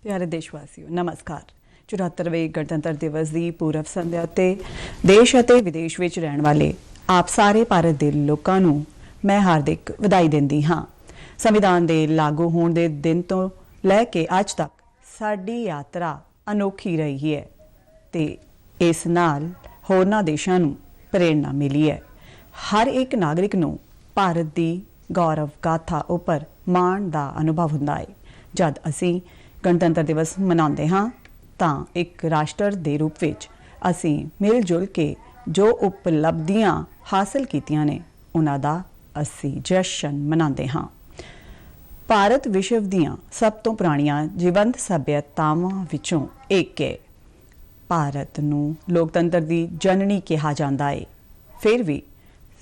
प्यारे देशवासियों नमस्कार। 74वें गणतंत्र दिवस की पूर्व संध्या ते देश ਅਤੇ विदेश ਵਿੱਚ ਰਹਿਣ ਵਾਲੇ ਆਪ ਸਾਰੇ ਭਾਰਤ ਦੇ ਲੋਕਾਂ ਨੂੰ ਮੈਂ ਹਾਰਦਿਕ ਵਧਾਈ ਦਿੰਦੀ ਹਾਂ। ਸੰਵਿਧਾਨ ਦੇ ਲਾਗੂ ਹੋਣ ਦੇ ਦਿਨ ਤੋਂ ਲੈ ਕੇ ਅੱਜ ਤੱਕ ਸਾਡੀ ਯਾਤਰਾ ਅਨੋਖੀ ਰਹੀ ਹੈ ਤੇ ਇਸ ਨਾਲ ਹੋਰਨਾਂ ਦੇਸ਼ਾਂ ਨੂੰ ਪ੍ਰੇਰਣਾ ਮਿਲੀ ਹੈ। ਹਰ ਇੱਕ ਨਾਗਰਿਕ ਨੂੰ ਭਾਰਤ ਦੀ ਗੌਰਵ ਗਾਥਾ ਉੱਪਰ ਮਾਣ ਦਾ ਅਨੁਭਵ ਹੁੰਦਾ ਹੈ। ਜਦ ਅਸੀਂ गणतंत्र दिवस मनाते हाँ तो एक राष्ट्र के रूप में असी मिल जुल के जो उपलब्धियां हासिल कीतियां ने उन्होंने असी जश्न मनाते हाँ। भारत विश्व दियां सब तो पुरानियां जीवंत सभ्यतावां विचों एक है। भारत नूं लोकतंत्र की जननी कहा जाता है, फिर भी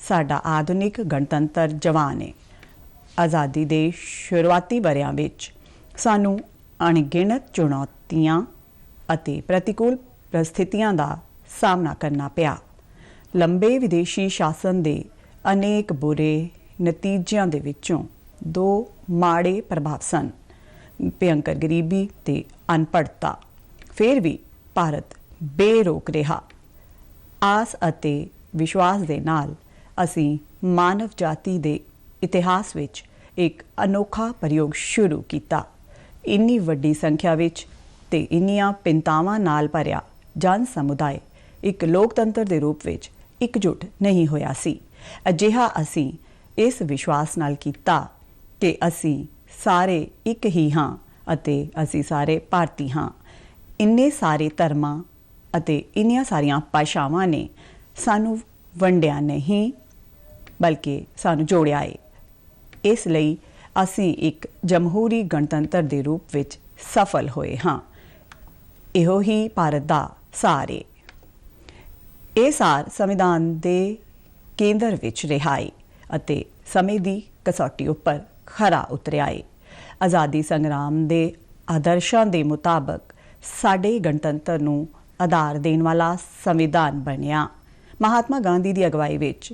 साडा आधुनिक गणतंत्र जवान है। आज़ादी के शुरुआती वरियां विच सानू अणगिणत चुनौतियां अते प्रतिकूल परिस्थितियां का सामना करना पिया। लंबे विदेशी शासन के अनेक बुरे नतीजों के विचों दो माड़े प्रभाव सन, भयंकर गरीबी ते अनपढ़ता। फिर भी भारत बेरोक रहा। आस अते विश्वास के नाल असी मानव जाति के इतिहास विच एक अनोखा प्रयोग शुरू किया। इन्नी वड्डी संख्या विच ते इन्नियां भिन्नतावां नाल भरिया जन समुदाय एक लोकतंत्र के रूप विच एकजुट नहीं होया सी। अजिहा असी इस विश्वास नाल कीता कि असी सारे एक ही हाँ अते असी सारे भारती हाँ। इन्ने सारे धर्मां अते इन्नियां सारियां भाषावां ने सानू वंडिया नहीं बल्कि सानू जोड़िया है। इसलिए असी एक जमहूरी गणतंत्र के रूप में सफल होए हाँ। इहो ही भारत का सार है। ये सार संविधान के केंद्र विच रहा है अते समय की कसौटी उपर खरा उतरिया है। आज़ादी संग्राम के आदर्शों के मुताबक साडे गणतंत्र नूं आधार देने वाला संविधान बनिया। महात्मा गांधी की अगवाई विच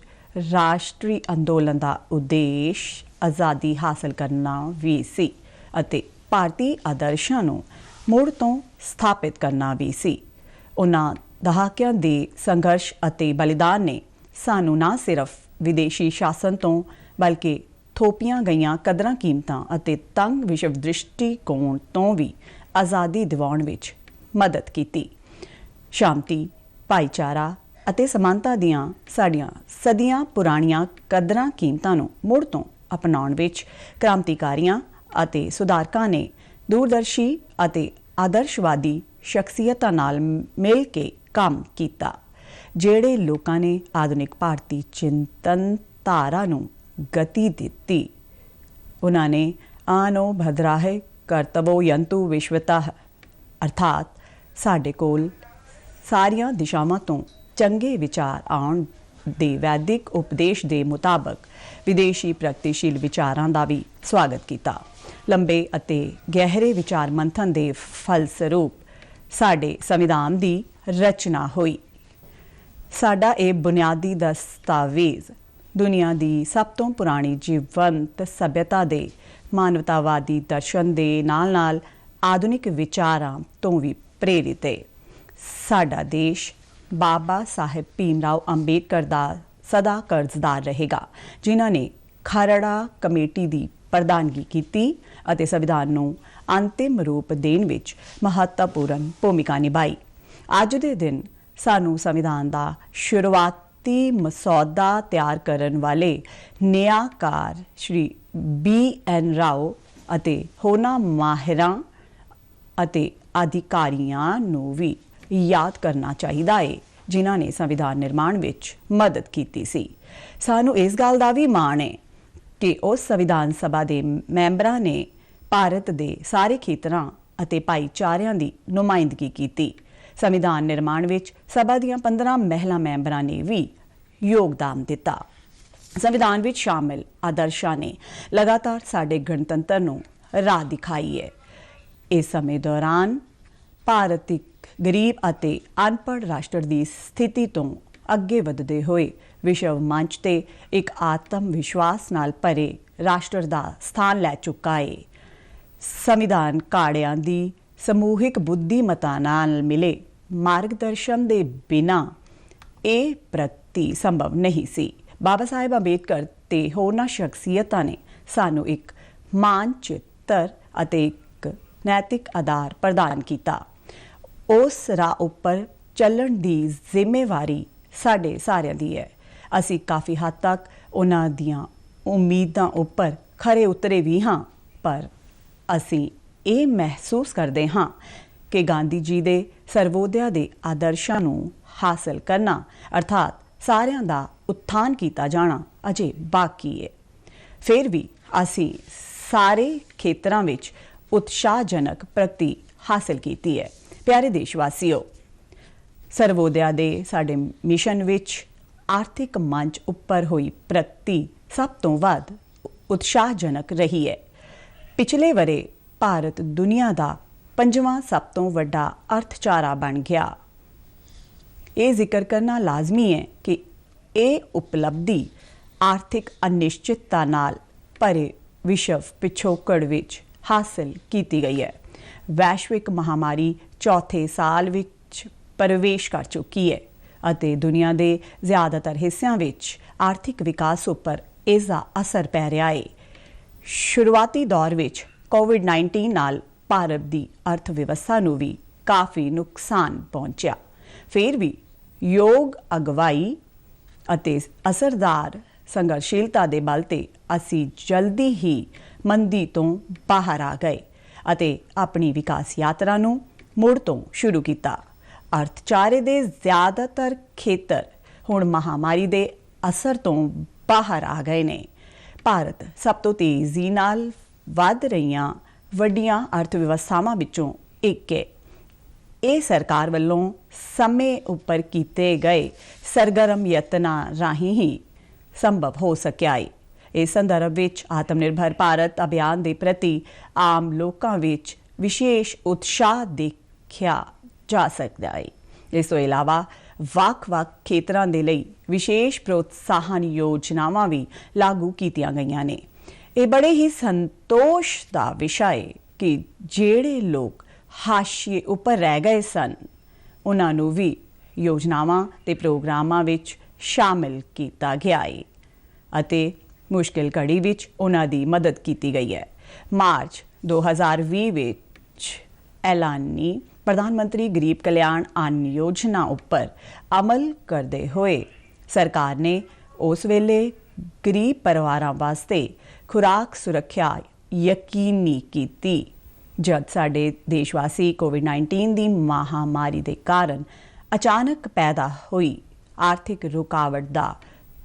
राष्ट्रीय अंदोलन का उद्देश्य आज़ादी हासिल करना भी सी अते भारतीय आदर्शों नूं मुड़ तो स्थापित करना भी सी। उन्हां दहाकियां दे संघर्ष अते बलिदान ने सानू ना सिर्फ विदेशी शासन तो बल्कि थोपियां गईयां कदरां कीमतां अते तंग विश्व दृष्टिकोण तो भी आज़ादी दिवाउण विच मदद कीती। शांति, भाईचारा अते समानता दियां साडियां सदियां पुराणियां कदरां कीमतां नूं मुड़ तो अपनाउण विच क्रांतिकारियां अते सुधारकां ने दूरदर्शी अते आदर्शवादी शख्सियतां नाल मिल के काम कीता, जिहड़े लोकां ने आधुनिक भारती चिंतन धारा नूं गति दित्ती। उन्हां ने आनो भद्राह कर्तवो यंतु विश्वतः अर्थात साडे कोल सारियां दिशावां तो चंगे विचार आउण दे वैदिक उपदेश के मुताबक विदेशी प्रगतिशील विचारां का भी स्वागत किया। लंबे अते गहरे विचार मंथन के फलस्वरूप साडे संविधान की रचना हुई। साडा ये बुनियादी दस्तावेज दुनिया की सब तो पुरानी जीवंत सभ्यता के मानवतावादी दर्शन के नाल नाल आधुनिक विचारां तो भी प्रेरित है। साडा देश बाबा साहेब भीमराव अंबेडकर का सदा कर्जदार रहेगा, जिन्हां ने खरड़ा कमेटी की प्रधानगी की अते संविधान नूं अंतिम रूप देण विच महत्वपूर्ण भूमिका निभाई। अज दे दिन सानू संविधान का शुरुआती मसौदा तैयार करन वाले नियाकार श्री BN राव अते होरनां माहिरां अते अधिकारियां नूं भी याद करना चाहिए है, जिन्हां ने संविधान निर्माण विच मदद की सी। सानू इस गल का भी माण है कि उस संविधान सभा के मैंबरां ने भारत के सारे खेतरां अते भाईचारिਆਂ की नुमाइंदगी की। संविधान निर्माण विच सभा दीयां 15 महिला मैंबरां ने भी योगदान दिता। संविधान विच शामिल आदर्शां ने लगातार साडे गणतंत्र नूं राह दिखाई है। इस समय दौरान भारत एक गरीब अते अनपढ़ राष्ट्र की स्थिति तो अगे वधदे होए विश्व मंच ते एक आत्म विश्वास नाल भरे राष्ट्र का स्थान लै चुका है। संविधान काड़ियां दी ਸਮੂਹਿਕ ਬੁੱਧੀਮਤਾ ਨਾਲ ਮਿਲੇ ਮਾਰਗਦਰਸ਼ਨ ਦੇ ਬਿਨਾਂ ਇਹ ਪ੍ਰਤੀ ਸੰਭਵ ਨਹੀਂ ਸੀ। ਬਾਬਾ ਸਾਹਿਬ ਅੰਬੇਦਕਰ ਤੇ ਹੋਰਨਾਂ ਸ਼ਖਸੀਅਤਾਂ ਨੇ ਸਾਨੂੰ ਇੱਕ ਮਾਨਚਿੱਤਰ ਅਤੇ ਇੱਕ ਨੈਤਿਕ ਆਧਾਰ ਪ੍ਰਦਾਨ ਕੀਤਾ। ਉਸ ਰਾਹ ਉੱਪਰ ਚੱਲਣ ਦੀ ਜ਼ਿੰਮੇਵਾਰੀ ਸਾਡੇ ਸਾਰਿਆਂ ਦੀ ਹੈ। ਅਸੀਂ ਕਾਫੀ ਹੱਦ ਤੱਕ ਉਹਨਾਂ ਦੀਆਂ ਉਮੀਦਾਂ ਉੱਪਰ ਖਰੇ ਉਤਰੇ ਵੀ ਹਾਂ, ਪਰ ਅਸੀਂ ਇਹ ਮਹਿਸੂਸ ਕਰਦੇ ਹਾਂ ਕਿ ਗਾਂਧੀ ਜੀ ਦੇ ਸਰਵੋਦਿਆ ਦੇ ਆਦਰਸ਼ਾਂ ਨੂੰ ਹਾਸਲ ਕਰਨਾ ਅਰਥਾਤ ਸਾਰਿਆਂ ਦਾ ਉਤਥਾਨ ਕੀਤਾ ਜਾਣਾ ਅਜੇ ਬਾਕੀ ਹੈ। ਫਿਰ ਵੀ ਅਸੀਂ ਸਾਰੇ ਖੇਤਰਾਂ ਵਿੱਚ ਉਤਸ਼ਾਹਜਨਕ ਪ੍ਰਗਤੀ ਹਾਸਲ ਕੀਤੀ ਹੈ। ਪਿਆਰੇ ਦੇਸ਼ਵਾਸੀਓ, ਸਰਵੋਦਿਆ ਦੇ ਸਾਡੇ ਮਿਸ਼ਨ ਵਿੱਚ ਆਰਥਿਕ ਮੰਚ ਉੱਪਰ ਹੋਈ ਪ੍ਰਗਤੀ ਸਭ ਤੋਂ ਵੱਧ ਉਤਸ਼ਾਹਜਨਕ ਰਹੀ ਹੈ। ਪਿਛਲੇ ਵਰੇ ਭਾਰਤ ਦੁਨੀਆ ਦਾ 5ਵਾਂ ਸਭ ਤੋਂ ਵੱਡਾ ਅਰਥਚਾਰਾ ਬਣ ਗਿਆ। ਇਹ ਜ਼ਿਕਰ ਕਰਨਾ ਲਾਜ਼ਮੀ ਹੈ ਕਿ ਇਹ ਉਪਲਬਧੀ ਆਰਥਿਕ ਅਨਿਸ਼ਚਿਤਤਾ ਨਾਲ ਭਰੇ ਵਿਸ਼ਵ ਪਿਛੋਕੜ ਵਿੱਚ ਹਾਸਲ ਕੀਤੀ ਗਈ ਹੈ। ਵੈਸ਼ਵਿਕ ਮਹਾਮਾਰੀ ਚੌਥੇ ਸਾਲ ਵਿੱਚ ਪ੍ਰਵੇਸ਼ ਕਰ ਚੁੱਕੀ ਹੈ ਅਤੇ ਦੁਨੀਆ ਦੇ ਜ਼ਿਆਦਾਤਰ ਹਿੱਸਿਆਂ ਵਿੱਚ ਆਰਥਿਕ ਵਿਕਾਸ ਉੱਪਰ ਇਸ ਦਾ ਅਸਰ ਪੈ ਰਿਹਾ ਹੈ। ਸ਼ੁਰੂਆਤੀ ਦੌਰ ਵਿੱਚ ਕੋਵਿਡ-19 ਨਾਲ ਭਾਰਤ ਦੀ ਅਰਥ ਵਿਵਸਥਾ ਨੂੰ ਵੀ ਕਾਫੀ ਨੁਕਸਾਨ ਪਹੁੰਚਿਆ। ਫਿਰ ਵੀ ਯੋਗ ਅਗਵਾਈ ਅਤੇ ਅਸਰਦਾਰ ਸੰਘਰਸ਼ੀਲਤਾ ਦੇ ਬਲ ਤੇ ਅਸੀਂ ਜਲਦੀ ਹੀ ਮੰਦੀ ਤੋਂ ਬਾਹਰ ਆ ਗਏ ਅਤੇ ਆਪਣੀ ਵਿਕਾਸ ਯਾਤਰਾ ਨੂੰ ਮੁੜ ਤੋਂ ਸ਼ੁਰੂ ਕੀਤਾ। ਅਰਥਚਾਰੇ ਦੇ ਜ਼ਿਆਦਾਤਰ ਖੇਤਰ ਹੁਣ ਮਹਾਮਾਰੀ ਦੇ ਅਸਰ ਤੋਂ ਬਾਹਰ ਆ ਗਏ ਨੇ। ਭਾਰਤ ਸਭ ਤੋਂ ਤੇਜ਼ੀ ਨਾਲ ਵੱਧ ਰਹੀਆਂ ਵੱਡੀਆਂ ਅਰਥ ਵਿਵਸਥਾਵਾਂ ਵਿੱਚੋਂ ਇੱਕ ਹੈ। ਇਹ ਸਰਕਾਰ ਵੱਲੋਂ ਸਮੇਂ ਉੱਪਰ ਕੀਤੇ ਗਏ ਸਰਗਰਮ ਯਤਨਾਂ ਰਾਹੀਂ ਹੀ ਸੰਭਵ ਹੋ ਸਕਿਆ ਹੈ। ਇਸ ਸੰਦਰਭ ਵਿੱਚ ਆਤਮ ਨਿਰਭਰ ਭਾਰਤ ਅਭਿਆਨ ਦੇ ਪ੍ਰਤੀ ਆਮ ਲੋਕਾਂ ਵਿੱਚ ਵਿਸ਼ੇਸ਼ ਉਤਸ਼ਾਹ ਦੇਖਿਆ ਜਾ ਸਕਦਾ ਹੈ। ਇਸ ਤੋਂ ਇਲਾਵਾ ਵੱਖ-ਵੱਖ ਖੇਤਰਾਂ ਦੇ ਲਈ ਵਿਸ਼ੇਸ਼ ਪ੍ਰੋਤਸਾਹਨ ਯੋਜਨਾਵਾਂ ਵੀ ਲਾਗੂ ਕੀਤੀਆਂ ਗਈਆਂ ਨੇ। ਇਹ ਬੜੇ ਹੀ ਸੰਤੋਸ਼ ਦਾ ਵਿਸ਼ਾ ਹੈ ਕਿ ਜਿਹੜੇ ਲੋਕ ਹਾਸ਼ੀਏ ਉੱਪਰ ਰਹਿ ਗਏ ਸਨ, ਉਹਨਾਂ ਨੂੰ ਵੀ ਯੋਜਨਾਵਾਂ ਤੇ ਪ੍ਰੋਗਰਾਮਾਂ ਵਿੱਚ ਸ਼ਾਮਿਲ ਕੀਤਾ ਗਿਆ ਹੈ ਅਤੇ ਮੁਸ਼ਕਿਲ ਘੜੀ ਵਿੱਚ ਉਹਨਾਂ ਦੀ ਮਦਦ ਕੀਤੀ ਗਈ ਹੈ। ਮਾਰਚ 2020 ਵਿੱਚ ਐਲਾਨੀ ਪ੍ਰਧਾਨ ਮੰਤਰੀ ਗਰੀਬ ਕਲਿਆਣ ਅੰਨ ਯੋਜਨਾ ਉੱਪਰ ਅਮਲ ਕਰਦੇ ਹੋਏ ਸਰਕਾਰ ਨੇ ਉਸ ਵੇਲੇ ਗਰੀਬ ਪਰਿਵਾਰਾਂ ਵਾਸਤੇ ਖੁਰਾਕ ਸੁਰੱਖਿਆ ਯਕੀਨੀ ਕੀਤੀ ਜਦ ਸਾਡੇ ਦੇਸ਼ਵਾਸੀ ਕੋਵਿਡ-19 ਦੀ ਮਹਾਮਾਰੀ ਦੇ ਕਾਰਨ ਅਚਾਨਕ ਪੈਦਾ ਹੋਈ ਆਰਥਿਕ ਰੁਕਾਵਟ ਦਾ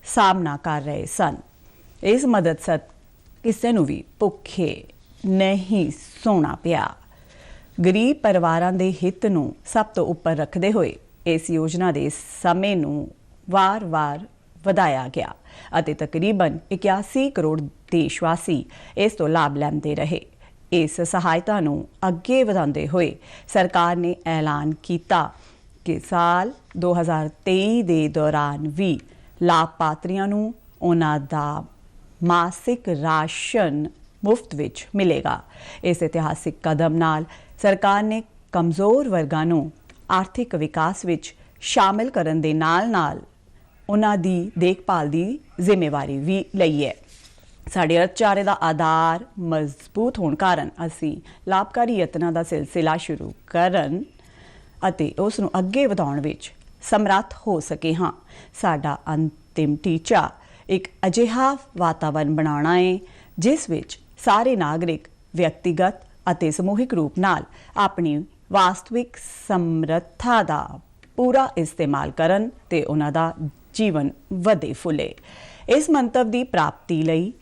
ਸਾਹਮਣਾ ਕਰ ਰਹੇ ਸਨ। ਇਸ ਮਦਦ ਸਦਕਾ ਕਿਸੇ ਨੂੰ ਵੀ ਭੁੱਖੇ ਨਹੀਂ ਸੌਣਾ ਪਿਆ। ਗਰੀਬ ਪਰਿਵਾਰਾਂ ਦੇ ਹਿੱਤ ਨੂੰ ਸਭ ਤੋਂ ਉੱਪਰ ਰੱਖਦੇ ਹੋਏ ਇਸ ਯੋਜਨਾ ਦੇ ਸਮੇਂ ਨੂੰ ਵਾਰ-ਵਾਰ ਵਧਾਇਆ ਗਿਆ ਅਤੇ ਤਕਰੀਬਨ 81 ਕਰੋੜ ਦੇਸ਼ਵਾਸੀ ਇਸ ਤੋਂ ਲਾਭ ਲੈਂਦੇ ਰਹੇ। ਇਸ ਸਹਾਇਤਾ ਨੂੰ ਅੱਗੇ ਵਧਾਉਂਦੇ ਹੋਏ ਸਰਕਾਰ ਨੇ ਐਲਾਨ ਕੀਤਾ ਕਿ ਸਾਲ 2023 ਦੇ ਦੌਰਾਨ ਵੀ ਲਾਭਪਾਤਰੀਆਂ ਨੂੰ ਉਹਨਾਂ ਦਾ ਮਾਸਿਕ ਰਾਸ਼ਨ ਮੁਫਤ ਵਿੱਚ ਮਿਲੇਗਾ। ਇਸ ਇਤਿਹਾਸਿਕ ਕਦਮ ਨਾਲ ਸਰਕਾਰ ਨੇ ਕਮਜ਼ੋਰ ਵਰਗਾਂ ਨੂੰ ਆਰਥਿਕ ਵਿਕਾਸ ਵਿੱਚ ਸ਼ਾਮਿਲ ਕਰਨ ਦੇ ਨਾਲ-ਨਾਲ ਉਹਨਾਂ ਦੀ ਦੇਖਭਾਲ ਦੀ ਜ਼ਿੰਮੇਵਾਰੀ ਵੀ ਲਈ ਹੈ। ਸਾਡੇ ਅਰਥਚਾਰੇ ਦਾ ਆਧਾਰ ਮਜ਼ਬੂਤ ਹੋਣ ਕਾਰਨ ਅਸੀਂ ਲਾਭਕਾਰੀ ਯਤਨਾਂ ਦਾ ਸਿਲਸਿਲਾ ਸ਼ੁਰੂ ਕਰਨ ਅਤੇ ਉਸ ਨੂੰ ਅੱਗੇ ਵਧਾਉਣ ਵਿੱਚ ਸਮਰੱਥ ਹੋ ਸਕੇ ਹਾਂ। ਸਾਡਾ ਅੰਤਿਮ ਟੀਚਾ ਇੱਕ ਅਜਿਹਾ ਵਾਤਾਵਰਨ ਬਣਾਉਣਾ ਹੈ ਜਿਸ ਵਿੱਚ ਸਾਰੇ ਨਾਗਰਿਕ ਵਿਅਕਤੀਗਤ ਅਤੇ ਸਮੂਹਿਕ ਰੂਪ ਨਾਲ ਆਪਣੀ ਵਾਸਤਵਿਕ ਸਮਰੱਥਾ ਦਾ ਪੂਰਾ ਇਸਤੇਮਾਲ ਕਰਨ ਤੇ ਉਹਨਾਂ ਦਾ ਜੀਵਨ ਵਧੇ ਫੁੱਲੇ। ਇਸ ਮੰਤਵ ਦੀ ਪ੍ਰਾਪਤੀ ਲਈ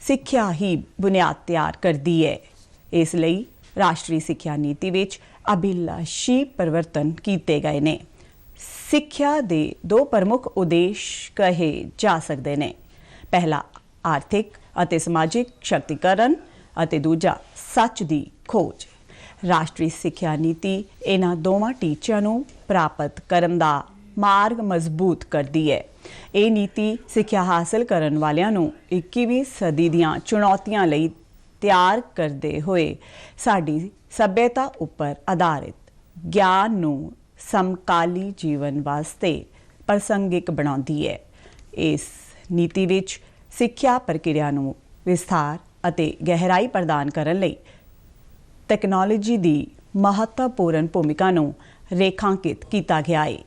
ਸਿੱਖਿਆ ਹੀ ਬੁਨਿਆਦ ਤਿਆਰ ਕਰਦੀ ਹੈ। ਇਸ ਲਈ ਰਾਸ਼ਟਰੀ ਸਿੱਖਿਆ ਨੀਤੀ ਵਿੱਚ ਅਭਿਲਾਸ਼ੀ ਪਰਿਵਰਤਨ ਕੀਤੇ ਗਏ ਨੇ। ਸਿੱਖਿਆ ਦੇ ਦੋ ਪ੍ਰਮੁੱਖ ਉਦੇਸ਼ ਕਹੇ ਜਾ ਸਕਦੇ ਨੇ। ਪਹਿਲਾ ਆਰਥਿਕ ਅਤੇ ਸਮਾਜਿਕ ਸ਼ਕਤੀਕਰਨ ਅਤੇ ਦੂਜਾ ਸੱਚ ਦੀ ਖੋਜ। ਰਾਸ਼ਟਰੀ ਸਿੱਖਿਆ ਨੀਤੀ ਇਹਨਾਂ ਦੋਵਾਂ ਟੀਚਿਆਂ ਨੂੰ ਪ੍ਰਾਪਤ ਕਰਨ ਦਾ ਮਾਰਗ ਮਜ਼ਬੂਤ ਕਰਦੀ ਹੈ। ਇਹ ਨੀਤੀ ਸਿੱਖਿਆ ਹਾਸਲ ਕਰਨ ਵਾਲਿਆਂ ਨੂੰ 21ਵੀਂ ਸਦੀ ਦੀਆਂ ਚੁਣੌਤੀਆਂ ਲਈ ਤਿਆਰ ਕਰਦੇ ਹੋਏ ਸਾਡੀ ਸੱਭਿਅਤਾ ਉੱਪਰ ਆਧਾਰਿਤ ਗਿਆਨ ਨੂੰ ਸਮਕਾਲੀ ਜੀਵਨ ਵਾਸਤੇ ਪ੍ਰਸੰਗਿਕ ਬਣਾਉਂਦੀ ਹੈ। ਇਸ ਨੀਤੀ ਵਿੱਚ ਸਿੱਖਿਆ ਪ੍ਰਕਿਰਿਆ ਨੂੰ ਵਿਸਥਾਰ ਅਤੇ ਗਹਿਰਾਈ ਪ੍ਰਦਾਨ ਕਰਨ ਲਈ ਤਕਨਾਲੋਜੀ ਦੀ ਮਹੱਤਵਪੂਰਨ ਭੂਮਿਕਾ ਨੂੰ ਰੇਖਾਂਕਿਤ ਕੀਤਾ ਗਿਆ ਹੈ।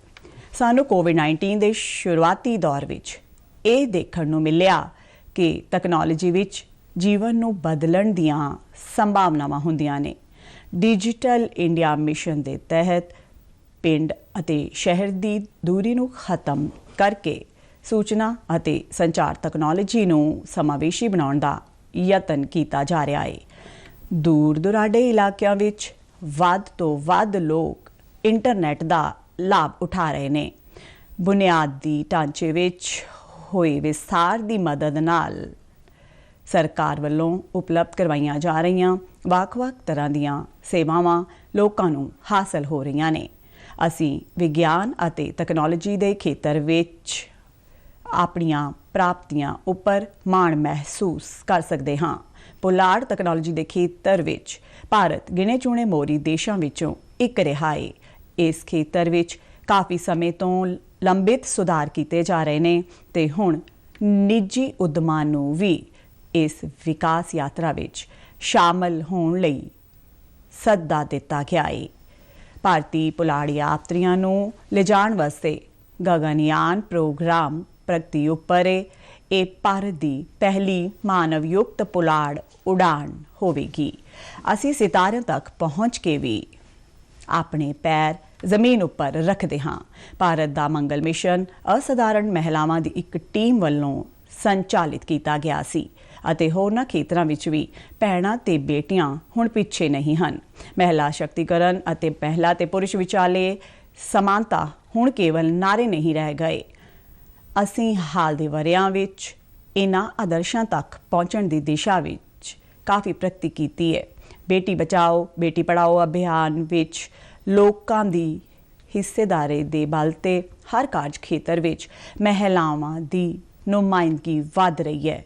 ਸਾਨੂੰ ਕੋਵਿਡ-19 ਦੇ ਸ਼ੁਰੂਆਤੀ ਦੌਰ ਵਿੱਚ ਇਹ ਦੇਖਣ ਨੂੰ ਮਿਲਿਆ ਕਿ ਤਕਨਾਲੋਜੀ ਵਿੱਚ ਜੀਵਨ ਨੂੰ ਬਦਲਣ ਦੀਆਂ ਸੰਭਾਵਨਾਵਾਂ ਹੁੰਦੀਆਂ ਨੇ। ਡਿਜੀਟਲ ਇੰਡੀਆ ਮਿਸ਼ਨ ਦੇ ਤਹਿਤ ਪਿੰਡ ਅਤੇ ਸ਼ਹਿਰ ਦੀ ਦੂਰੀ ਨੂੰ ਖਤਮ ਕਰਕੇ ਸੂਚਨਾ ਅਤੇ ਸੰਚਾਰ ਤਕਨਾਲੋਜੀ ਨੂੰ ਸਮਾਵੇਸ਼ੀ ਬਣਾਉਣ ਦਾ ਯਤਨ ਕੀਤਾ ਜਾ ਰਿਹਾ ਹੈ। ਦੂਰ ਦੁਰਾਡੇ ਇਲਾਕਿਆਂ ਵਿੱਚ ਵੱਧ ਤੋਂ ਵੱਧ ਲੋਕ ਇੰਟਰਨੈਟ ਦਾ ਲਾਭ ਉਠਾ ਰਹੇ ਨੇ। ਬੁਨਿਆਦੀ ਢਾਂਚੇ ਵਿੱਚ ਹੋਏ ਵਿਸਥਾਰ ਦੀ ਮਦਦ ਨਾਲ ਸਰਕਾਰ ਵੱਲੋਂ ਉਪਲਬਧ ਕਰਵਾਈਆਂ ਜਾ ਰਹੀਆਂ ਵੱਖ-ਵੱਖ ਤਰ੍ਹਾਂ ਦੀਆਂ ਸੇਵਾਵਾਂ ਲੋਕਾਂ ਨੂੰ ਹਾਸਲ ਹੋ ਰਹੀਆਂ ਨੇ। ਅਸੀਂ ਵਿਗਿਆਨ ਅਤੇ ਤਕਨਾਲੋਜੀ ਦੇ ਖੇਤਰ ਵਿੱਚ ਆਪਣੀਆਂ ਪ੍ਰਾਪਤੀਆਂ ਉੱਪਰ ਮਾਣ ਮਹਿਸੂਸ ਕਰ ਸਕਦੇ ਹਾਂ। ਪੁਲਾੜ ਤਕਨਾਲੋਜੀ ਦੇ ਖੇਤਰ ਵਿੱਚ ਭਾਰਤ ਗਿਣੇ ਚੁਣੇ ਮੋਹਰੀ ਦੇਸ਼ਾਂ ਵਿੱਚੋਂ ਇੱਕ ਰਿਹਾ ਹੈ। ਇਸ ਖੇਤਰ ਵਿੱਚ ਕਾਫੀ ਸਮੇਂ ਤੋਂ ਲੰਬਿਤ ਸੁਧਾਰ ਕੀਤੇ ਜਾ ਰਹੇ ਨੇ ਤੇ ਹੁਣ ਨਿੱਜੀ ਉਦਮਾਂ ਨੂੰ ਵੀ ਇਸ ਵਿਕਾਸ ਯਾਤਰਾ ਵਿੱਚ ਸ਼ਾਮਲ ਹੋਣ ਲਈ ਸੱਦਾ ਦਿੱਤਾ ਗਿਆ ਹੈ। ਭਾਰਤੀ ਪੁਲਾੜ ਯਾਤਰੀਆਂ ਨੂੰ ਲਿਜਾਣ ਵਾਸਤੇ ਗਗਨਯਾਨ ਪ੍ਰੋਗਰਾਮ ਪ੍ਰਗਤੀ ਉੱਪਰ ਇਹ ਭਾਰਤ ਦੀ ਪਹਿਲੀ ਮਾਨਵਯੁਕਤ ਪੁਲਾੜ ਉਡਾਣ ਹੋਵੇਗੀ। ਅਸੀਂ ਸਿਤਾਰਿਆਂ ਤੱਕ ਪਹੁੰਚ ਕੇ ਵੀ ਆਪਣੇ ਪੈਰ ਜ਼ਮੀਨ ਉੱਪਰ ਰੱਖਦੇ ਹਾਂ। ਭਾਰਤ ਦਾ ਮੰਗਲ ਮਿਸ਼ਨ ਅਸਾਧਾਰਨ ਮਹਿਲਾਵਾਂ ਦੀ ਇੱਕ ਟੀਮ ਵੱਲੋਂ ਸੰਚਾਲਿਤ ਕੀਤਾ ਗਿਆ ਸੀ ਅਤੇ ਹੋਰਨਾਂ ਖੇਤਰਾਂ ਵਿੱਚ ਵੀ ਭੈਣਾਂ ਤੇ ਬੇਟੀਆਂ ਹੁਣ ਪਿੱਛੇ ਨਹੀਂ ਹਨ। ਮਹਿਲਾ ਸ਼ਕਤੀਕਰਨ ਅਤੇ ਮਹਿਲਾ ਤੇ ਪੁਰਸ਼ ਵਿਚਾਲੇ ਸਮਾਨਤਾ ਹੁਣ ਕੇਵਲ ਨਾਅਰੇ ਨਹੀਂ ਰਹਿ ਗਏ। ਅਸੀਂ ਹਾਲ ਦੇ ਵਰ੍ਹਿਆਂ ਵਿੱਚ ਇਹਨਾਂ ਆਦਰਸ਼ਾਂ ਤੱਕ ਪਹੁੰਚਣ ਦੀ ਦਿਸ਼ਾ ਵਿੱਚ ਕਾਫੀ ਪ੍ਰਗਤੀ ਕੀਤੀ ਹੈ। ਬੇਟੀ ਬਚਾਓ ਬੇਟੀ ਪੜ੍ਹਾਓ ਅਭਿਆਨ ਵਿੱਚ ਲੋਕਾਂ ਦੀ ਹਿੱਸੇਦਾਰੀ ਦੇ ਬਲ ਤੇ ਹਰ ਕਾਰਜ ਖੇਤਰ ਵਿੱਚ ਮਹਿਲਾਵਾਂ ਦੀ ਨੁਮਾਇੰਦਗੀ ਵੱਧ ਰਹੀ ਹੈ।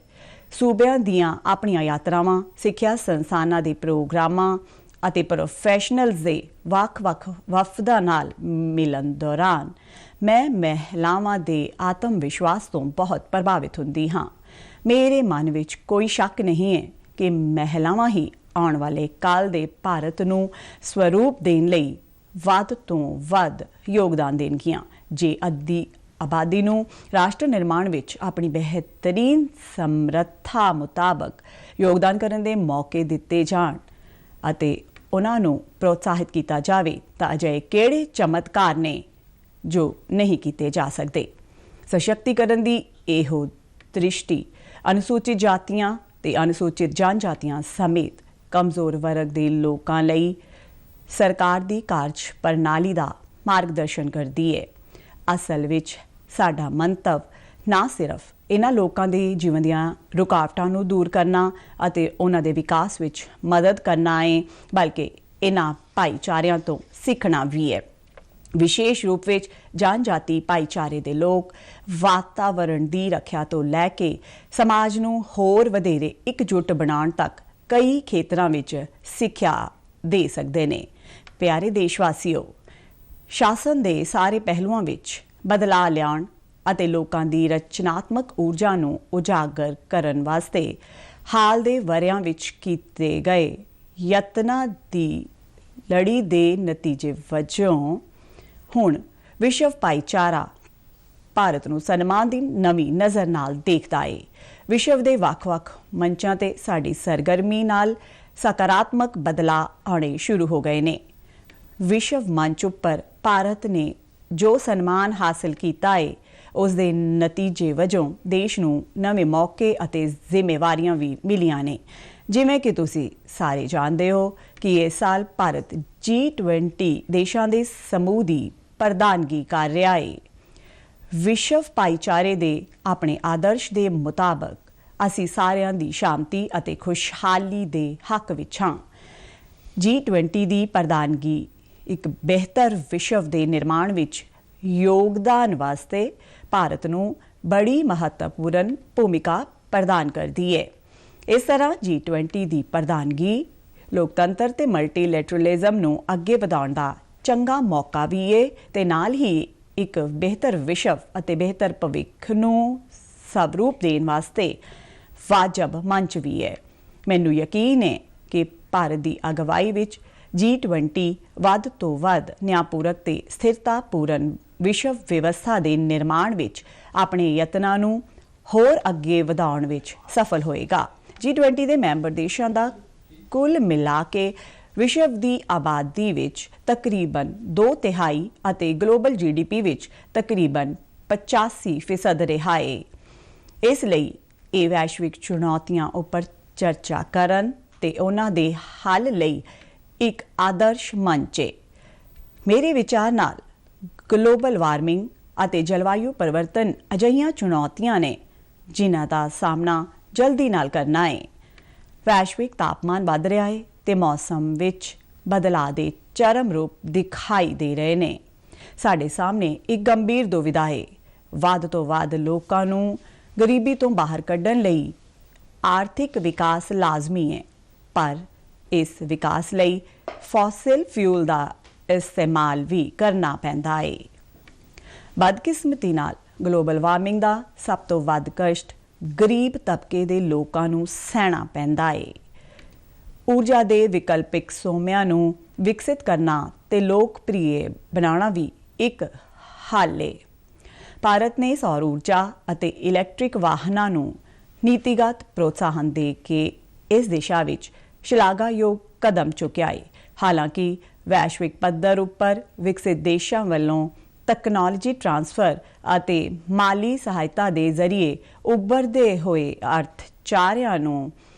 ਸੂਬਿਆਂ ਦੀਆਂ ਆਪਣੀਆਂ ਯਾਤਰਾਵਾਂ, ਸਿੱਖਿਆ ਸੰਸਥਾਨਾਂ ਦੇ ਪ੍ਰੋਗਰਾਮਾਂ ਅਤੇ ਪ੍ਰੋਫੈਸ਼ਨਲਜ਼ ਦੇ ਵੱਖ-ਵੱਖ ਵਫਦਾਂ ਨਾਲ ਮਿਲਣ ਦੌਰਾਨ ਮੈਂ ਮਹਿਲਾਵਾਂ ਦੇ ਆਤਮ ਵਿਸ਼ਵਾਸ ਤੋਂ ਬਹੁਤ ਪ੍ਰਭਾਵਿਤ ਹੁੰਦੀ ਹਾਂ। ਮੇਰੇ ਮਨ ਵਿੱਚ ਕੋਈ ਸ਼ੱਕ ਨਹੀਂ ਹੈ ਕਿ ਮਹਿਲਾਵਾਂ ਹੀ ਆਉਣ ਵਾਲੇ ਕੱਲ੍ਹ ਦੇ ਭਾਰਤ ਨੂੰ ਸਵਰੂਪ ਦੇਣ ਲਈ ਵੱਧ ਤੋਂ ਵੱਧ ਯੋਗਦਾਨ ਦੇਣਗੀਆਂ। ਜੇ ਅੱਧੀ ਆਬਾਦੀ ਨੂੰ ਰਾਸ਼ਟਰ ਨਿਰਮਾਣ ਵਿੱਚ ਆਪਣੀ ਬਿਹਤਰੀਨ ਸਮਰੱਥਾ ਮੁਤਾਬਕ ਯੋਗਦਾਨ ਕਰਨ ਦੇ ਮੌਕੇ ਦਿੱਤੇ ਜਾਣ ਅਤੇ ਉਹਨਾਂ ਨੂੰ ਪ੍ਰੋਤਸਾਹਿਤ ਕੀਤਾ ਜਾਵੇ ਤਾਂ ਅਜਿਹੇ ਕਿਹੜੇ ਚਮਤਕਾਰ ਨੇ ਜੋ ਨਹੀਂ ਕੀਤੇ ਜਾ ਸਕਦੇ। ਸਸ਼ਕਤੀਕਰਨ ਦੀ ਇਹੋ ਦ੍ਰਿਸ਼ਟੀ ਅਨੁਸੂਚਿਤ ਜਾਤੀਆਂ ਤੇ ਅਨੁਸੂਚਿਤ ਜਨਜਾਤੀਆਂ ਸਮੇਤ ਕਮਜ਼ੋਰ ਵਰਗ ਦੇ ਲੋਕਾਂ ਲਈ ਸਰਕਾਰ ਦੀ ਕਾਰਜ ਪ੍ਰਣਾਲੀ ਦਾ ਮਾਰਗਦਰਸ਼ਨ ਕਰਦੀ ਹੈ। ਅਸਲ ਵਿੱਚ ਸਾਡਾ ਮੰਤਵ ਨਾ ਸਿਰਫ ਇਹਨਾਂ ਲੋਕਾਂ ਦੇ ਜੀਵਨ ਦੀਆਂ ਰੁਕਾਵਟਾਂ ਨੂੰ ਦੂਰ ਕਰਨਾ ਅਤੇ ਉਹਨਾਂ ਦੇ ਵਿਕਾਸ ਵਿੱਚ ਮਦਦ ਕਰਨਾ ਹੈ, ਬਲਕਿ ਇਹਨਾਂ ਭਾਈਚਾਰਿਆਂ ਤੋਂ ਸਿੱਖਣਾ ਵੀ ਹੈ। ਵਿਸ਼ੇਸ਼ ਰੂਪ ਵਿੱਚ ਜਨਜਾਤੀ ਭਾਈਚਾਰੇ ਦੇ ਲੋਕ ਵਾਤਾਵਰਣ ਦੀ ਰੱਖਿਆ ਤੋਂ ਲੈ ਕੇ ਸਮਾਜ ਨੂੰ ਹੋਰ ਵਧੇਰੇ ਇਕਜੁੱਟ ਬਣਾਉਣ ਤੱਕ ਕਈ ਖੇਤਰਾਂ ਵਿੱਚ ਸਿੱਖਿਆ ਦੇ ਸਕਦੇ ਨੇ। ਪਿਆਰੇ ਦੇਸ਼ਵਾਸੀਓ, ਸ਼ਾਸਨ ਦੇ ਸਾਰੇ ਪਹਿਲੂਆਂ ਵਿੱਚ ਬਦਲਾਅ ਲਿਆਉਣ ਅਤੇ ਲੋਕਾਂ ਦੀ ਰਚਨਾਤਮਕ ਊਰਜਾ ਨੂੰ ਉਜਾਗਰ ਕਰਨ ਵਾਸਤੇ ਹਾਲ ਦੇ ਵਰ੍ਹਿਆਂ ਵਿੱਚ ਕੀਤੇ ਗਏ ਯਤਨਾਂ ਦੀ ਲੜੀ ਦੇ ਨਤੀਜੇ ਵਜੋਂ ਹੁਣ ਵਿਸ਼ਵ ਭਾਈਚਾਰਾ ਭਾਰਤ ਨੂੰ ਸਨਮਾਨ ਦੀ ਨਵੀਂ ਨਜ਼ਰ ਨਾਲ ਦੇਖਦਾ ਹੈ। ਵਿਸ਼ਵ ਦੇ ਵੱਖ-ਵੱਖ ਮੰਚਾਂ ਤੇ ਸਾਡੀ ਸਰਗਰਮੀ ਨਾਲ ਸਕਾਰਾਤਮਕ ਬਦਲਾਅ ਆਉਣੇ ਸ਼ੁਰੂ ਹੋ ਗਏ ਨੇ। ਵਿਸ਼ਵ ਮੰਚ ਉੱਪਰ ਭਾਰਤ ਨੇ ਜੋ ਸਨਮਾਨ ਹਾਸਲ ਕੀਤਾ ਹੈ, ਉਸ ਦੇ ਨਤੀਜੇ ਵਜੋਂ ਦੇਸ਼ ਨੂੰ ਨਵੇਂ ਮੌਕੇ ਅਤੇ ਜ਼ਿੰਮੇਵਾਰੀਆਂ ਵੀ ਮਿਲੀਆਂ ਨੇ। ਜਿਵੇਂ ਕਿ ਤੁਸੀਂ ਸਾਰੇ ਜਾਣਦੇ ਹੋ ਕਿ ਇਸ ਸਾਲ ਭਾਰਤ G20 ਦੇਸ਼ਾਂ ਦੇ ਸਮੂਹ ਦੀ ਪ੍ਰਧਾਨਗੀ ਕਰ ਰਿਹਾ ਹੈ। ਵਿਸ਼ਵ ਭਾਈਚਾਰੇ ਦੇ ਆਪਣੇ ਆਦਰਸ਼ ਦੇ ਮੁਤਾਬਕ ਅਸੀਂ ਸਾਰਿਆਂ ਦੀ ਸ਼ਾਂਤੀ ਅਤੇ ਖੁਸ਼ਹਾਲੀ ਦੇ ਹੱਕ ਵਿੱਚ ਹਾਂ। G20 ਦੀ ਪ੍ਰਧਾਨਗੀ ਇੱਕ ਬਿਹਤਰ ਵਿਸ਼ਵ ਦੇ ਨਿਰਮਾਣ ਵਿੱਚ ਯੋਗਦਾਨ ਵਾਸਤੇ ਭਾਰਤ ਨੂੰ ਬੜੀ ਮਹੱਤਵਪੂਰਨ ਭੂਮਿਕਾ ਪ੍ਰਦਾਨ ਕਰਦੀ ਹੈ। इस तरह G20 ਦੀ ਪ੍ਰਧਾਨਗੀ ਲੋਕਤੰਤਰ ਤੇ ਮਲਟੀਲੈਟਰਲਿਜ਼ਮ ਨੂੰ ਅੱਗੇ ਵਧਾਉਣ ਦਾ ਚੰਗਾ ਮੌਕਾ ਵੀ ਹੈ ਤੇ ਨਾਲ ਹੀ ਇੱਕ ਬਿਹਤਰ ਵਿਸ਼ਵ ਅਤੇ ਬਿਹਤਰ ਭਵਿੱਖ ਨੂੰ ਸਵਰੂਪ ਦੇਣ ਵਾਸਤੇ ਵਾਜਬ ਮੰਚ ਵੀ ਹੈ। ਮੈਨੂੰ ਯਕੀਨ ਹੈ ਕਿ ਭਾਰਤ ਦੀ ਅਗਵਾਈ ਵਿੱਚ G20 ਵੱਧ ਤੋਂ ਵੱਧ ਨਿਆਂਪੂਰਕ ਤੇ ਸਥਿਰਤਾਪੂਰਨ ਵਿਸ਼ਵ ਵਿਵਸਥਾ ਦੇ ਨਿਰਮਾਣ ਵਿੱਚ ਆਪਣੇ ਯਤਨਾਂ ਨੂੰ ਹੋਰ ਅੱਗੇ ਵਧਾਉਣ ਵਿੱਚ ਸਫਲ ਹੋਏਗਾ। G20 ਦੇ ਮੈਂਬਰ ਦੇਸ਼ਾਂ ਦਾ ਕੁੱਲ ਮਿਲਾ ਕੇ ਵਿਸ਼ਵ ਦੀ ਆਬਾਦੀ ਵਿੱਚ ਤਕਰੀਬਨ 2/3 ਅਤੇ ਗਲੋਬਲ GDP ਵਿੱਚ ਤਕਰੀਬਨ 85% ਰਿਹਾ ਹੈ। ਇਸ ਲਈ ਇਹ ਵੈਸ਼ਵਿਕ ਚੁਣੌਤੀਆਂ ਉੱਪਰ ਚਰਚਾ ਕਰਨ ਤੇ ਉਹਨਾਂ ਦੇ ਹੱਲ ਲਈ ਇੱਕ ਆਦਰਸ਼ ਮੰਚ ਹੈ। ਮੇਰੇ ਵਿਚਾਰ ਨਾਲ ਗਲੋਬਲ ਵਾਰਮਿੰਗ ਅਤੇ ਜਲਵਾਯੂ ਪਰਿਵਰਤਨ ਅਜਿਹੀਆਂ ਚੁਣੌਤੀਆਂ ਨੇ ਜਿਨ੍ਹਾਂ ਦਾ ਸਾਹਮਣਾ ਜਲਦੀ ਨਾਲ ਕਰਨਾ ਹੈ। ਵੈਸ਼ਵਿਕ ਤਾਪਮਾਨ ਵੱਧ ਰਿਹਾ ਹੈ ਤੇ ਮੌਸਮ ਵਿੱਚ ਬਦਲਾਅ ਦੇ ਚਰਮ ਰੂਪ ਦਿਖਾਈ ਦੇ ਰਹੇ ਨੇ। ਸਾਡੇ ਸਾਹਮਣੇ ਇੱਕ ਗੰਭੀਰ ਦੁਵਿਧਾ ਹੈ। ਵੱਧ ਤੋਂ ਵੱਧ ਲੋਕਾਂ ਨੂੰ ਗਰੀਬੀ ਤੋਂ ਬਾਹਰ ਕੱਢਣ ਲਈ ਆਰਥਿਕ ਵਿਕਾਸ ਲਾਜ਼ਮੀ ਹੈ, ਪਰ ਇਸ ਵਿਕਾਸ ਲਈ ਫੋਸਿਲ ਫਿਊਲ ਦਾ ਇਸਤੇਮਾਲ ਵੀ ਕਰਨਾ ਪੈਂਦਾ ਹੈ। ਬਦਕਿਸਮਤੀ ਨਾਲ ਗਲੋਬਲ ਵਾਰਮਿੰਗ ਦਾ ਸਭ ਤੋਂ ਵੱਧ ਕਸ਼ਟ ਗਰੀਬ ਤਬਕੇ ਦੇ ਲੋਕਾਂ ਨੂੰ ਸਹਿਣਾ ਪੈਂਦਾ ਹੈ। ਊਰਜਾ ਦੇ ਵਿਕਲਪਿਕ ਸੋਮਿਆਂ ਨੂੰ ਵਿਕਸਿਤ ਕਰਨਾ ਤੇ ਲੋਕਪ੍ਰਿਯ ਬਣਾਉਣਾ ਵੀ ਇੱਕ ਹੱਲ ਹੈ। ਭਾਰਤ ਨੇ ਸੌਰ ਊਰਜਾ ਅਤੇ ਇਲੈਕਟ੍ਰਿਕ ਵਾਹਨਾਂ ਨੂੰ ਨੀਤੀਗਤ ਪ੍ਰੋਤਸਾਹਨ ਦੇ ਕੇ ਇਸ ਦਿਸ਼ਾ ਵਿੱਚ ਸ਼ਲਾਘਾਯੋਗ ਕਦਮ ਚੁੱਕਿਆ ਹੈ। ਹਾਲਾਂਕਿ ਵੈਸ਼ਵਿਕ ਪੱਧਰ ਉੱਪਰ ਵਿਕਸਿਤ ਦੇਸ਼ਾਂ ਵੱਲੋਂ ਤਕਨਾਲੋਜੀ ਟ੍ਰਾਂਸਫਰ ਅਤੇ ਮਾਲੀ ਸਹਾਇਤਾ ਦੇ ਜ਼ਰੀਏ ਉੱਭਰਦੇ ਹੋਏ ਅਰਥਚਾਰਿਆਂ ਨੂੰ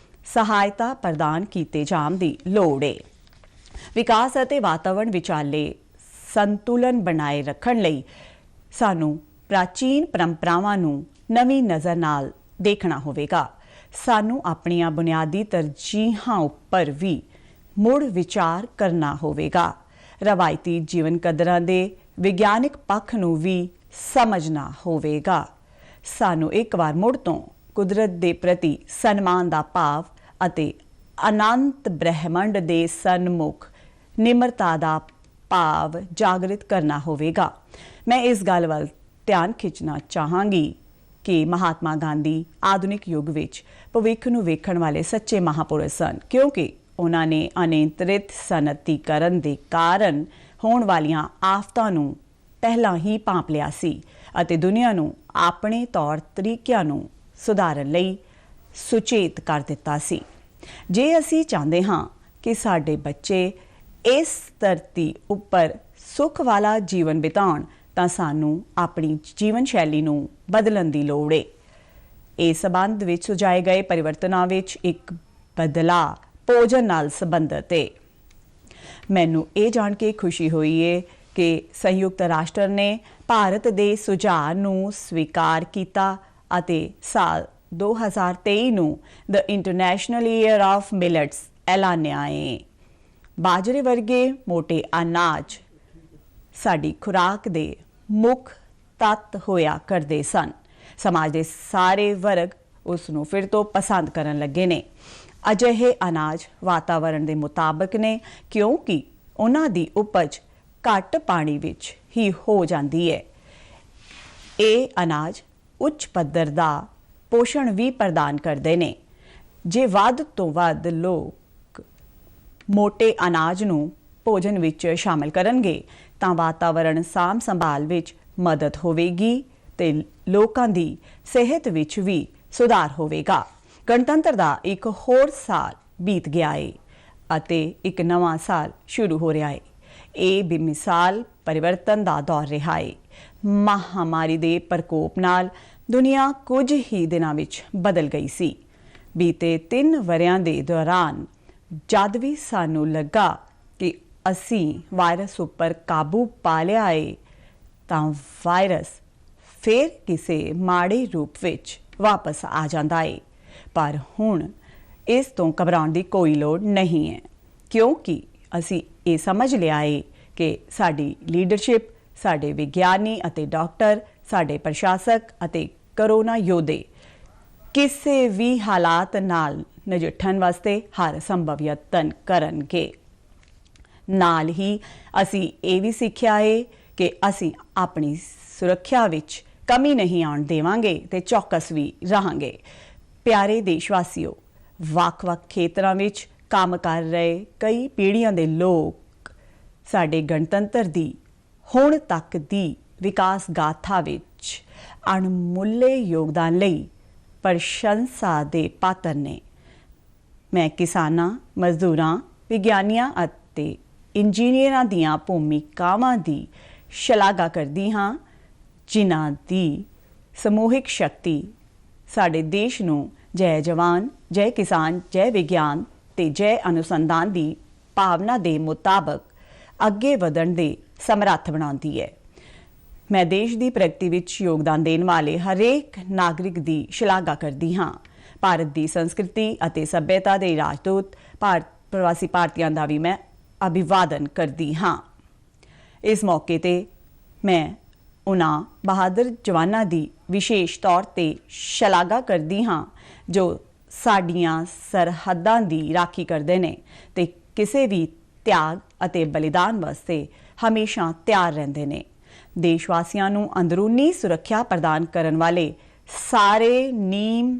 ਸਹਾਇਤਾ ਪ੍ਰਦਾਨ ਕੀਤੇ ਜਾਣ ਦੀ ਲੋੜ ਹੈ। ਵਿਕਾਸ ਅਤੇ ਵਾਤਾਵਰਣ ਵਿਚਾਲੇ ਸੰਤੁਲਨ ਬਣਾਏ ਰੱਖਣ ਲਈ ਸਾਨੂੰ ਪ੍ਰਾਚੀਨ ਪਰੰਪਰਾਵਾਂ ਨੂੰ ਨਵੀਂ ਨਜ਼ਰ ਨਾਲ ਦੇਖਣਾ ਹੋਵੇਗਾ। ਸਾਨੂੰ ਆਪਣੀਆਂ ਬੁਨਿਆਦੀ ਤਰਜੀਹਾਂ ਉੱਪਰ ਵੀ ਮੁੜ ਵਿਚਾਰ ਕਰਨਾ ਹੋਵੇਗਾ। ਰਵਾਇਤੀ ਜੀਵਨ ਕਦਰਾਂ ਦੇ ਵਿਗਿਆਨਿਕ ਪੱਖ ਨੂੰ ਵੀ ਸਮਝਣਾ ਹੋਵੇਗਾ। ਸਾਨੂੰ ਇੱਕ ਵਾਰ ਮੁੜ ਤੋਂ ਕੁਦਰਤ ਦੇ ਪ੍ਰਤੀ ਸਨਮਾਨ ਦਾ ਭਾਵ ਅਤੇ ਅਨੰਤ ਬ੍ਰਹਿਮੰਡ ਦੇ ਸਨਮੁਖ ਨਿਮਰਤਾ ਦਾ ਭਾਵ ਜਾਗਰਿਤ ਕਰਨਾ ਹੋਵੇਗਾ। ਮੈਂ ਇਸ ਗੱਲ ਵੱਲ ਧਿਆਨ ਖਿੱਚਣਾ ਚਾਹਾਂਗੀ ਕਿ ਮਹਾਤਮਾ ਗਾਂਧੀ ਆਧੁਨਿਕ ਯੁੱਗ ਵਿੱਚ ਭਵਿੱਖ ਨੂੰ ਵੇਖਣ ਵਾਲੇ ਸੱਚੇ ਮਹਾਪੁਰਸ਼ ਸਨ, ਕਿਉਂਕਿ ਉਹਨਾਂ ਨੇ ਅਨਿਯੰਤਰਿਤ ਸਨਅਤੀਕਰਨ ਦੇ ਕਾਰਨ ਹੋਣ ਵਾਲੀਆਂ ਆਫਤਾਂ ਨੂੰ ਪਹਿਲਾਂ ਹੀ ਭਾਂਪ ਲਿਆ ਸੀ ਅਤੇ ਦੁਨੀਆ ਨੂੰ ਆਪਣੇ ਤੌਰ ਤਰੀਕਿਆਂ ਨੂੰ ਸੁਧਾਰਨ ਲਈ ਸੁਚੇਤ ਕਰ ਦਿੱਤਾ ਸੀ। ਜੇ ਅਸੀਂ ਚਾਹੁੰਦੇ ਹਾਂ ਕਿ ਸਾਡੇ ਬੱਚੇ ਇਸ ਧਰਤੀ ਉੱਪਰ ਸੁੱਖ ਵਾਲਾ ਜੀਵਨ ਬਿਤਾਉਣ ਤਾਂ ਸਾਨੂੰ ਆਪਣੀ ਜੀਵਨ ਸ਼ੈਲੀ ਨੂੰ ਬਦਲਣ ਦੀ ਲੋੜ ਹੈ। ਇਸ ਸਬੰਧ ਵਿੱਚ ਸੁਝਾਏ ਗਏ ਪਰਿਵਰਤਨਾਂ ਵਿੱਚ ਇੱਕ ਬਦਲਾਅ ਭੋਜਨ ਨਾਲ ਸੰਬੰਧਿਤ ਹੈ। ਮੈਨੂੰ ਇਹ ਜਾਣ ਕੇ ਖੁਸ਼ੀ ਹੋਈ ਹੈ ਕਿ ਸੰਯੁਕਤ ਰਾਸ਼ਟਰ ਨੇ ਭਾਰਤ ਦੇ ਸੁਝਾਅ ਨੂੰ ਸਵੀਕਾਰ ਕੀਤਾ ਅਤੇ ਸਾਲ 2023 ਨੂੰ ਦ ਇੰਟਰਨੈਸ਼ਨਲ ਈਅਰ ਆਫ ਮਿਲਟਸ ਐਲਾਨਿਆ ਹੈ। ਬਾਜਰੇ ਵਰਗੇ ਮੋਟੇ ਅਨਾਜ ਸਾਡੀ ਖੁਰਾਕ ਦੇ ਮੁੱਖ ਤੱਤ ਹੋਇਆ ਕਰਦੇ ਸਨ। ਸਮਾਜ ਦੇ ਸਾਰੇ ਵਰਗ ਉਸ ਨੂੰ ਫਿਰ ਤੋਂ ਪਸੰਦ ਕਰਨ ਲੱਗੇ ਨੇ। ਅਜਿਹੇ ਅਨਾਜ ਵਾਤਾਵਰਣ ਦੇ ਮੁਤਾਬਕ ਨੇ ਕਿਉਂਕਿ ਉਹਨਾਂ ਦੀ ਉਪਜ ਘੱਟ ਪਾਣੀ ਵਿੱਚ ਹੀ ਹੋ ਜਾਂਦੀ ਹੈ। ਇਹ ਅਨਾਜ ਉੱਚ ਪੱਧਰ ਦਾ ਪੋਸ਼ਣ ਵੀ ਪ੍ਰਦਾਨ ਕਰਦੇ ਨੇ। ਜੇ ਵੱਧ ਤੋਂ ਵੱਧ ਲੋਕ ਮੋਟੇ ਅਨਾਜ ਨੂੰ ਭੋਜਨ ਵਿੱਚ ਸ਼ਾਮਲ ਕਰਨਗੇ ਤਾਂ ਵਾਤਾਵਰਣ ਸਾਂਭ ਸੰਭਾਲ ਵਿੱਚ ਮਦਦ ਹੋਵੇਗੀ ਤੇ ਲੋਕਾਂ ਦੀ ਸਿਹਤ ਵਿੱਚ ਵੀ ਸੁਧਾਰ ਹੋਵੇਗਾ। ਗਣਤੰਤਰ ਦਾ ਇੱਕ ਹੋਰ ਸਾਲ ਬੀਤ ਗਿਆ ਹੈ ਅਤੇ ਇੱਕ ਨਵਾਂ ਸਾਲ ਸ਼ੁਰੂ ਹੋ ਰਿਹਾ ਹੈ। ਇਹ ਬੇਮਿਸਾਲ ਪਰਿਵਰਤਨ ਦਾ ਦੌਰ ਰਿਹਾ ਹੈ। ਮਹਾਮਾਰੀ ਦੇ ਪ੍ਰਕੋਪ ਨਾਲ ਦੁਨੀਆ ਕੁਝ ਹੀ ਦਿਨਾਂ ਵਿੱਚ ਬਦਲ ਗਈ ਸੀ। ਬੀਤੇ 3 ਵਰ੍ਹਿਆਂ ਦੇ ਦੌਰਾਨ ਜਦ ਵੀ ਸਾਨੂੰ ਲੱਗਾ ਕਿ ਅਸੀਂ ਵਾਇਰਸ ਉੱਪਰ ਕਾਬੂ ਪਾ ਲਿਆ ਹੈ ਤਾਂ ਵਾਇਰਸ ਫਿਰ ਕਿਸੇ ਮਾੜੇ ਰੂਪ ਵਿੱਚ ਵਾਪਸ ਆ ਜਾਂਦਾ ਹੈ। ਪਰ ਹੁਣ ਇਸ ਤੋਂ ਘਬਰਾਉਣ ਦੀ ਕੋਈ ਲੋੜ ਨਹੀਂ ਹੈ ਕਿਉਂਕਿ ਅਸੀਂ ਇਹ ਸਮਝ ਲਿਆ ਹੈ ਕਿ ਸਾਡੀ ਲੀਡਰਸ਼ਿਪ, ਸਾਡੇ ਵਿਗਿਆਨੀ ਅਤੇ ਡਾਕਟਰ, ਸਾਡੇ ਪ੍ਰਸ਼ਾਸਕ ਅਤੇ ਕਰੋਨਾ ਯੋਧੇ ਕਿਸੇ ਵੀ ਹਾਲਾਤ ਨਾਲ ਨਜਿੱਠਣ ਵਾਸਤੇ ਹਰ ਸੰਭਵ ਯਤਨ ਕਰਨਗੇ। ਨਾਲ ਹੀ ਅਸੀਂ ਇਹ ਵੀ ਸਿੱਖਿਆ ਹੈ ਕਿ ਅਸੀਂ ਆਪਣੀ ਸੁਰੱਖਿਆ ਵਿੱਚ ਕਮੀ ਨਹੀਂ ਆਉਣ ਦੇਵਾਂਗੇ ਤੇ ਚੌਕਸ ਵੀ ਰਹਾਂਗੇ। ਪਿਆਰੇ ਦੇਸ਼ਵਾਸੀਓ, ਵੱਖ-ਵੱਖ ਖੇਤਰਾਂ ਵਿੱਚ ਕੰਮ ਕਰ ਰਹੇ ਕਈ ਪੀੜ੍ਹੀਆਂ ਦੇ ਲੋਕ ਸਾਡੇ ਗਣਤੰਤਰ ਦੀ ਹੁਣ ਤੱਕ ਦੀ ਵਿਕਾਸ ਗਾਥਾ ਵਿੱਚ ਅਣਮੁੱਲੇ ਯੋਗਦਾਨ ਲਈ ਪ੍ਰਸ਼ੰਸਾ ਦੇ ਪਾਤਰ ਨੇ। ਮੈਂ ਕਿਸਾਨਾਂ, ਮਜ਼ਦੂਰਾਂ, ਵਿਗਿਆਨੀਆਂ ਅਤੇ ਇੰਜੀਨੀਅਰਾਂ ਦੀਆਂ ਭੂਮਿਕਾਵਾਂ ਦੀ ਸ਼ਲਾਘਾ ਕਰਦੀ ਹਾਂ, ਜਿਨ੍ਹਾਂ ਦੀ ਸਮੂਹਿਕ ਸ਼ਕਤੀ ਸਾਡੇ ਦੇਸ਼ ਨੂੰ ਜੈ ਜਵਾਨ, ਜੈ ਕਿਸਾਨ, ਜੈ ਵਿਗਿਆਨ ਤੇ ਜੈ ਅਨੁਸੰਧਾਨ ਦੀ ਭਾਵਨਾ ਦੇ ਮੁਤਾਬਕ ਅੱਗੇ ਵਧਣ ਦੇ ਸਮਰੱਥ ਬਣਾਉਂਦੀ ਹੈ। ਮੈਂ ਦੇਸ਼ ਦੀ ਪ੍ਰਗਤੀ ਵਿੱਚ ਯੋਗਦਾਨ ਦੇਣ ਵਾਲੇ ਹਰੇਕ ਨਾਗਰਿਕ ਦੀ ਸ਼ਲਾਘਾ ਕਰਦੀ ਹਾਂ। ਭਾਰਤ ਦੀ ਸੰਸਕ੍ਰਿਤੀ ਅਤੇ ਸੱਭਿਅਤਾ ਦੇ ਰਾਜਦੂਤ ਪ੍ਰਵਾਸੀ ਭਾਰਤੀਆਂ ਦਾ ਵੀ ਮੈਂ ਅਭਿਵਾਦਨ ਕਰਦੀ ਹਾਂ। ਇਸ ਮੌਕੇ ਤੇ ਮੈਂ ਉਹਨਾਂ ਬਹਾਦਰ ਜਵਾਨਾਂ ਦੀ ਵਿਸ਼ੇਸ਼ ਤੌਰ ਤੇ ਸ਼ਲਾਘਾ ਕਰਦੀ ਹਾਂ ਜੋ ਸਾਡੀਆਂ ਸਰਹੱਦਾਂ ਦੀ ਰਾਖੀ ਕਰਦੇ ਨੇ ਤੇ ਕਿਸੇ ਵੀ ਤਿਆਗ ਅਤੇ ਬਲੀਦਾਨ ਵਾਸਤੇ ਹਮੇਸ਼ਾ ਤਿਆਰ ਰਹਿੰਦੇ ਨੇ। ਦੇਸ਼ ਵਾਸੀਆਂ ਨੂੰ ਅੰਦਰੂਨੀ ਸੁਰੱਖਿਆ ਪ੍ਰਦਾਨ ਕਰਨ ਵਾਲੇ ਸਾਰੇ ਨੀਮ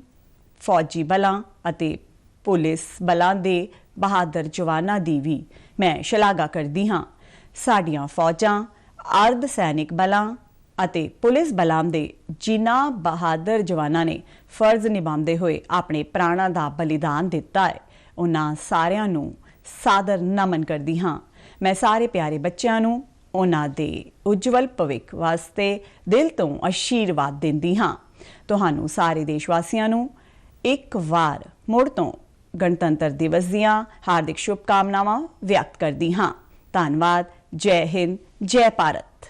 ਫੌਜੀ ਬਲਾਂ ਅਤੇ ਪੁਲਿਸ ਬਲਾਂ ਦੇ ਬਹਾਦਰ ਜਵਾਨਾਂ ਦੀ ਵੀ ਮੈਂ ਸ਼ਲਾਘਾ ਕਰਦੀ ਹਾਂ। ਸਾਡੀਆਂ ਫੌਜਾਂ, ਅਰਧ ਸੈਨਿਕ ਬਲਾਂ ਅਤੇ ਪੁਲਿਸ ਬਲਾਂ ਦੇ ਜਿਨ੍ਹਾਂ ਬਹਾਦਰ ਜਵਾਨਾਂ ਨੇ ਫਰਜ਼ ਨਿਭਾਉਂਦੇ ਹੋਏ ਆਪਣੇ ਪ੍ਰਾਣਾਂ ਦਾ ਬਲੀਦਾਨ ਦਿੱਤਾ ਹੈ, ਉਹਨਾਂ ਸਾਰਿਆਂ ਨੂੰ ਸਾਦਰ ਨਮਨ ਕਰਦੀ ਹਾਂ। ਮੈਂ ਸਾਰੇ ਪਿਆਰੇ ਬੱਚਿਆਂ ਨੂੰ ਉਹਨਾਂ ਦੇ ਉਜਵਲ ਭਵਿੱਖ ਵਾਸਤੇ ਦਿਲ ਤੋਂ ਆਸ਼ੀਰਵਾਦ ਦਿੰਦੀ ਹਾਂ। ਤੁਹਾਨੂੰ ਸਾਰੇ ਦੇਸ਼ ਵਾਸੀਆਂ ਨੂੰ ਇੱਕ ਵਾਰ ਮੁੜ ਤੋਂ ਗਣਤੰਤਰ ਦਿਵਸ ਦੀਆਂ ਹਾਰਦਿਕ ਸ਼ੁਭਕਾਮਨਾਵਾਂ ਵਿਅਕਤ ਕਰਦੀ ਹਾਂ। ਧੰਨਵਾਦ। ਜੈ ਹਿੰਦ, ਜੈ ਭਾਰਤ।